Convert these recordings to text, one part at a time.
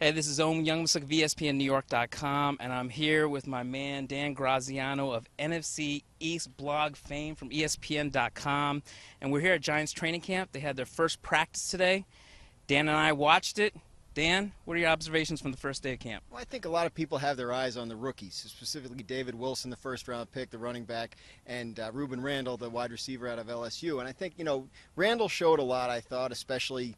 Hey, this is Om Youngmisuk of ESPNNewYork.com, and I'm here with my man Dan Graziano of NFC East blog fame from ESPN.com, and we're here at Giants training camp. They had their first practice today. Dan and I watched it. Dan, what are your observations from the first day of camp? Well, I think a lot of people have their eyes on the rookies, specifically David Wilson, the first-round pick, the running back, and Ruben Randall, the wide receiver out of LSU. And I think, Randall showed a lot, I thought, especially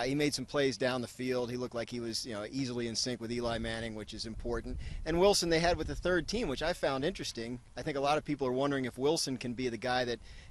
he made some plays down the field. He looked like he was, easily in sync with Eli Manning, which is important. And Wilson they had with the third team, which I found interesting. I think a lot of people are wondering if Wilson can be the guy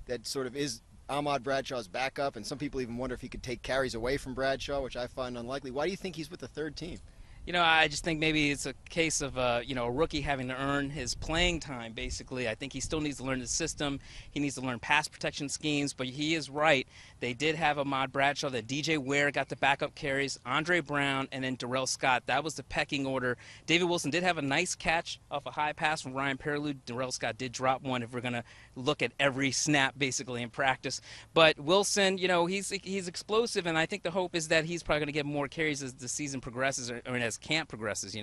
that sort of is Ahmad Bradshaw's backup, and some people even wonder if he could take carries away from Bradshaw, which I find unlikely. Why do you think he's with the third team? I just think maybe it's a case of, a rookie having to earn his playing time, basically. I think he still needs to learn the system. He needs to learn pass protection schemes, but he is right. They did have Ahmad Bradshaw, that DJ Ware got the backup carries, Andre Brown, and then Darrell Scott. That was the pecking order. David Wilson did have a nice catch off a high pass from Ryan Perrilloux. Darrell Scott did drop one if we're going to look at every snap, basically, in practice. But Wilson, he's explosive, and I think the hope is that he's probably going to get more carries as the season progresses, or as camp progresses,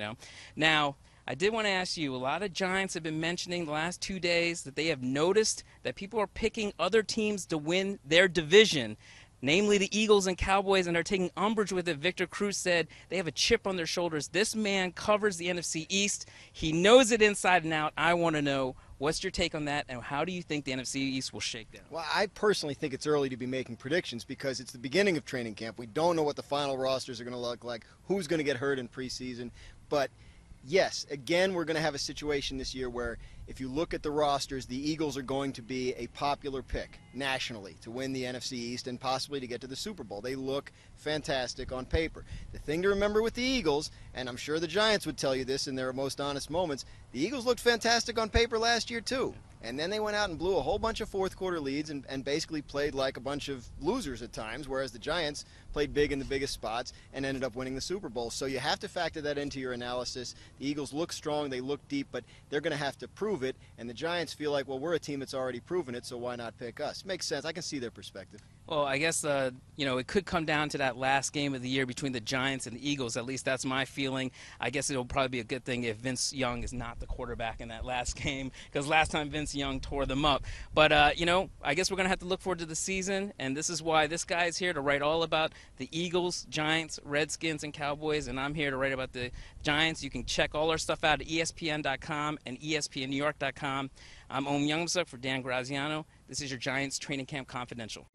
Now, I did want to ask you, a lot of Giants have been mentioning the last 2 days that they have noticed that people are picking other teams to win their division, namely the Eagles and Cowboys, and are taking umbrage with it. Victor Cruz said they have a chip on their shoulders. This man covers the NFC East. He knows it inside and out. I want to know, what's your take on that, and how do you think the NFC East will shake down? Well, I personally think it's early to be making predictions because it's the beginning of training camp. We don't know what the final rosters are going to look like, who's going to get hurt in preseason. But, yes, again, we're going to have a situation this year where if you look at the rosters, the Eagles are going to be a popular pick nationally to win the NFC East and possibly to get to the Super Bowl. They look fantastic on paper. The thing to remember with the Eagles, and I'm sure the Giants would tell you this in their most honest moments, the Eagles looked fantastic on paper last year too. And then they went out and blew a whole bunch of fourth quarter leads and basically played like a bunch of losers at times, whereas the Giants played big in the biggest spots and ended up winning the Super Bowl. So you have to factor that into your analysis. The Eagles look strong, they look deep, but they're going to have to prove it. And the Giants feel like, well, we're a team that's already proven it, so why not pick us? Makes sense. I can see their perspective. Well, I guess, it could come down to that last game of the year between the Giants and the Eagles. At least that's my feeling. I guess it'll probably be a good thing if Vince Young is not the quarterback in that last game, because last time Vince Young tore them up. But, I guess we're going to have to look forward to the season, and this is why this guy is here to write all about the Eagles, Giants, Redskins, and Cowboys, and I'm here to write about the Giants. You can check all our stuff out at ESPN.com and ESPNNewYork.com. I'm Om Youngmisuk for Dan Graziano. This is your Giants Training Camp Confidential.